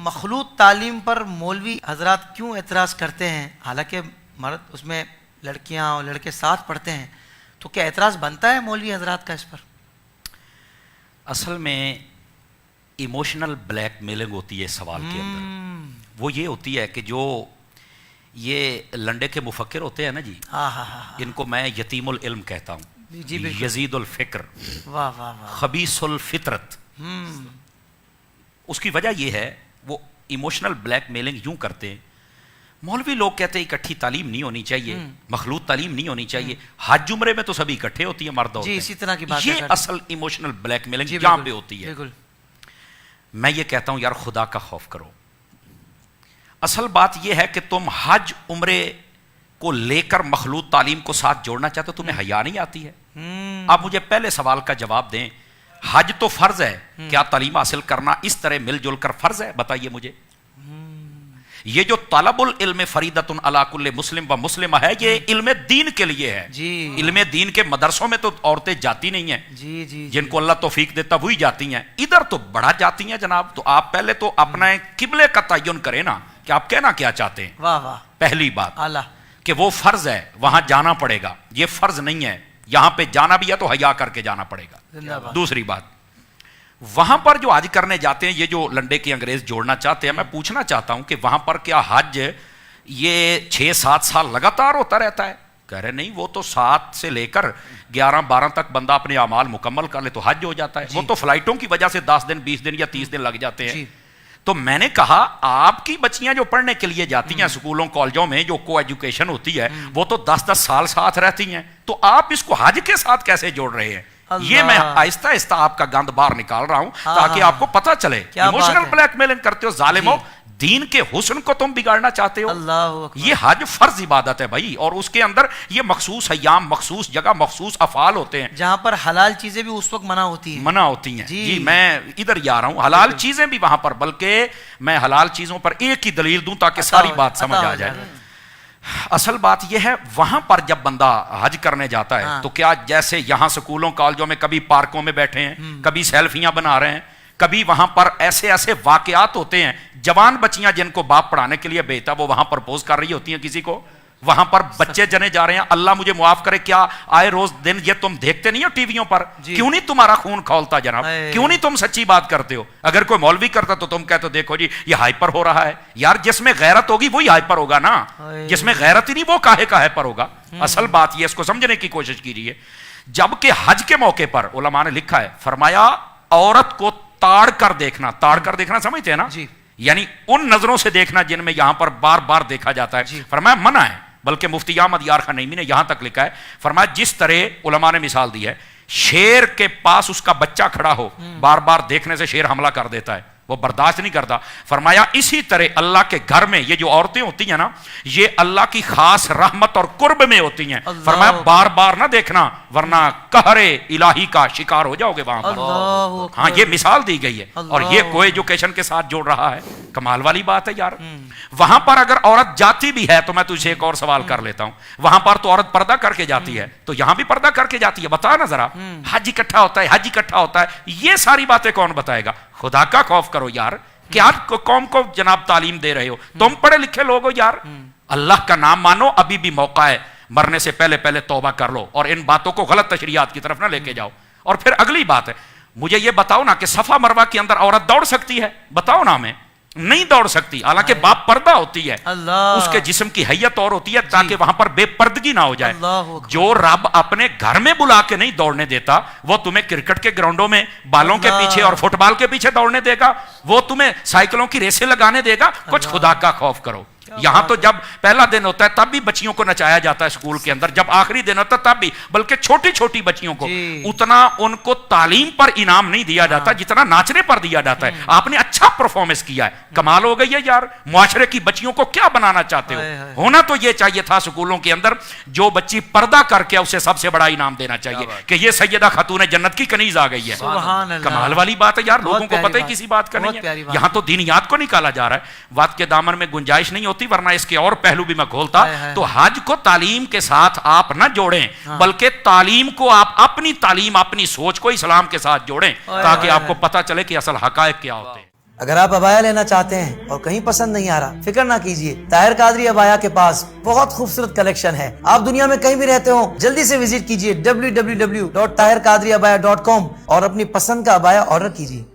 مخلوط تعلیم پر مولوی حضرات کیوں اعتراض کرتے ہیں؟ حالانکہ مرد اس میں لڑکیاں اور لڑکے ساتھ پڑھتے ہیں، تو کیا اعتراض بنتا ہے مولوی حضرات کا اس پر؟ اصل میں ایموشنل بلیک میلنگ ہوتی ہے سوال کے اندر. وہ یہ ہوتی ہے کہ جو یہ لنڈے کے مفکر ہوتے ہیں نا جی، ان کو میں یتیم العلم کہتا ہوں. یزید الفکر، خبیث الفطرت. اس کی وجہ یہ ہے وہ ایموشنل بلیک میلنگ یوں کرتے ہیں. مولوی لوگ کہتے ہیں اکٹھی تعلیم نہیں ہونی چاہیے، مخلوط تعلیم نہیں ہونی چاہیے. حج عمرے میں تو سبھی اکٹھے ہوتی ہیں، مرد ہوتے ہیں. اسی طرح کی بات یہ اصل ایموشنل بلیک میلنگ یہاں پہ ہوتی ہے. میں یہ کہتا ہوں یار خدا کا خوف کرو. اصل بات یہ ہے کہ تم حج عمرے کو لے کر مخلوط تعلیم کو ساتھ جوڑنا چاہتے ہو، تمہیں حیا نہیں آتی ہے؟ آپ مجھے پہلے سوال کا جواب دیں. حج تو فرض ہے، کیا تعلیم حاصل کرنا اس طرح مل جل کر فرض ہے؟ بتائیے مجھے. یہ جو طلب العلم فریدۃ علی کل مسلم و مسلمہ ہے، یہ علم دین کے لیے ہے. علم دین کے مدرسوں میں تو عورتیں جاتی نہیں ہیں، جن کو اللہ توفیق دیتا وہی جاتی ہیں. ادھر تو بڑا جاتی ہیں جناب. تو آپ پہلے تو اپنا قبلے کا تعین کریں نا کہ آپ کہنا کیا چاہتے ہیں. واہ واہ. پہلی بات کہ وہ فرض ہے، وہاں جانا پڑے گا. یہ فرض نہیں ہے، یہاں پہ جانا بھی ہے تو حیا کر کے جانا پڑے گا. دوسری بات، وہاں پر جو حج کرنے جاتے ہیں، یہ جو لنڈے کے انگریز جوڑنا چاہتے ہیں، میں پوچھنا چاہتا ہوں کہ وہاں پر کیا حج یہ 6-7 سال لگاتار ہوتا رہتا ہے؟ کہہ رہے نہیں، وہ تو 7 سے لے کر 11-12 تک بندہ اپنے اعمال مکمل کر لے تو حج ہو جاتا ہے. وہ تو فلائٹوں کی وجہ سے 10 دن 20 دن یا 30 دن لگ جاتے ہیں. تو میں نے کہا آپ کی بچیاں جو پڑھنے کے لیے جاتی ہیں اسکولوں کالجوں میں، جو کو ایجوکیشن ہوتی ہے، وہ تو 10-10 سال ساتھ رہتی ہیں. تو آپ اس کو حج کے ساتھ کیسے جوڑ رہے ہیں؟ یہ میں آہستہ آہستہ آپ کا گند باہر نکال رہا ہوں تاکہ آپ کو پتہ چلے. ایموشنل بلیک میلنگ کرتے ہو ظالموں، دین کے حسن کو تم بگاڑنا چاہتے ہو. یہ حج فرض عبادت ہے بھائی، اور اس کے اندر یہ مخصوص ایام، مخصوص جگہ، مخصوص افعال ہوتے ہیں جہاں پر حلال چیزیں بھی اس وقت منع ہوتی ہیں. جی میں ادھر ہی آ رہا ہوں. حلال چیزیں بھی وہاں پر، بلکہ میں حلال چیزوں پر ایک ہی دلیل دوں تاکہ ساری بات سمجھ آ جائے. اصل بات یہ ہے وہاں پر جب بندہ حج کرنے جاتا ہے تو کیا جیسے یہاں سکولوں کالجوں میں کبھی پارکوں میں بیٹھے ہیں، کبھی سیلفیاں بنا رہے ہیں، کبھی وہاں پر ایسے ایسے واقعات ہوتے ہیں، جوان بچیاں جن کو باپ پڑھانے کے لیے بھیجتا وہ وہاں پر پوز کر رہی ہوتی ہیں کسی کو، وہاں پر بچے جنے جا رہے ہیں. اللہ مجھے معاف کرے، کیا آئے روز دن یہ تم دیکھتے نہیں ہو ٹی ویوں پر؟ کیوں نہیں تمہارا خون کھولتا جناب؟ کیوں نہیں تم سچی بات کرتے ہو؟ اگر کوئی مولوی کرتا تو تم کہتے ہو دیکھو جی یہ ہائپر ہو رہا ہے. یار جس میں غیرت ہوگی وہی ہائپر ہوگا نا، جس میں غیرت ہی نہیں وہ کاہے کا ہائپر ہوگا. اصل بات یہ، اس کو سمجھنے کی کوشش کیجیے. جبکہ حج کے موقع پر علماء نے لکھا ہے، فرمایا عورت کو تاڑ کر دیکھنا. تاڑ کر دیکھنا سمجھتے ہیں نا؟ یعنی ان نظروں سے دیکھنا جن میں یہاں پر بار بار دیکھا جاتا ہے. فرمایا منع ہے. بلکہ مفتی احمد یار خان نعیمی نے یہاں تک لکھا ہے، فرمایا جس طرح علماء نے مثال دی ہے، شیر کے پاس اس کا بچہ کھڑا ہو، بار بار دیکھنے سے شیر حملہ کر دیتا ہے، وہ برداشت نہیں کرتا. فرمایا اسی طرح اللہ کے گھر میں یہ جو عورتیں ہوتی ہیں نا، یہ اللہ کی خاص رحمت اور قرب میں ہوتی ہیں. فرمایا بار بار نہ دیکھنا ورنہ قہر الہی کا شکار ہو جاؤ گے وہاں پر. ہاں یہ مثال دی گئی ہے، اور یہ کو ایجوکیشن کے ساتھ جوڑ رہا ہے. کمال والی بات ہے یار. وہاں پر اگر عورت جاتی بھی ہے تو میں تجھے ایک اور سوال کر لیتا ہوں، وہاں پر تو عورت پردہ کر کے جاتی ہے، تو یہاں بھی پردہ کر کے جاتی ہے. بتا نا ذرا، حج اکٹھا ہوتا ہے، حج اکٹھا ہوتا ہے، یہ ساری باتیں کون بتائے گا؟ خدا کا خوف کرو یار. کیا قوم کو جناب تعلیم دے رہے ہو؟ تم پڑھے لکھے لوگ ہو یار. اللہ کا نام مانو، ابھی بھی موقع ہے. مرنے سے پہلے پہلے توبہ کر لو اور ان باتوں کو غلط تشریحات کی طرف نہ لے کے جاؤ. اور پھر اگلی بات ہے، مجھے یہ بتاؤ نا کہ صفا مروہ کے اندر عورت دوڑ سکتی ہے؟ بتاؤ نا ہمیں. نہیں دوڑ سکتی، حالانکہ باپ پردہ ہوتی ہے، اس کے جسم کی حیت اور ہوتی ہے تاکہ وہاں پر بے پردگی نہ ہو جائے. جو رب اپنے گھر میں بلا کے نہیں دوڑنے دیتا، وہ تمہیں کرکٹ کے گراؤنڈوں میں بالوں کے پیچھے اور فٹ بال کے پیچھے دوڑنے دے گا؟ وہ تمہیں سائیکلوں کی ریسیں لگانے دے گا؟ کچھ خدا کا خوف کرو. یہاں تو جب پہلا دن ہوتا ہے تب بھی بچیوں کو نچایا جاتا ہے اسکول کے اندر، جب آخری دن ہوتا ہے تب بھی، بلکہ چھوٹی چھوٹی بچیوں کو اتنا ان کو تعلیم پر انعام نہیں دیا جاتا جتنا ناچنے پر دیا جاتا ہے. آپ نے اچھا پرفارمنس کیا ہے، کمال ہو گئی ہے یار. معاشرے کی بچیوں کو کیا بنانا چاہتے ہو؟ ہونا تو یہ چاہیے تھا اسکولوں کے اندر جو بچی پردہ کر کے اسے سب سے بڑا انعام دینا چاہیے کہ یہ سیدہ خاتون جنت کی کنیز آ گئی ہے. کمال والی بات ہے یار. لوگوں کو پتہ ہی کسی بات کا نہیں ہے. یہاں تو دینیات کو نکالا جا رہا ہے. وقت کے دامن میں گنجائش نہیں ہوتی، ورنہ اس کے اور پہلو بھی میں کھولتا. تو حج کو تعلیم کے ساتھ آپ نہ جوڑیں، بلکہ تعلیم کو آپ اپنی تعلیم، اپنی سوچ کو اسلام کے ساتھ جوڑیں تاکہ آپ کو پتہ چلے کہ اصل حقائق کیا ہوتے ہیں. اگر آپ ابایا لینا چاہتے ہیں اور کہیں پسند نہیں آ رہا، فکر نہ کیجیے، طاہر قادری ابایا کے پاس بہت خوبصورت کلیکشن ہے۔ آپ دنیا میں کہیں بھی رہتے ہوں، جلدی سے وزٹ کیجیے www.tahirqadriabaya.com اور اپنی پسند کا ابایا آرڈر کیجیے۔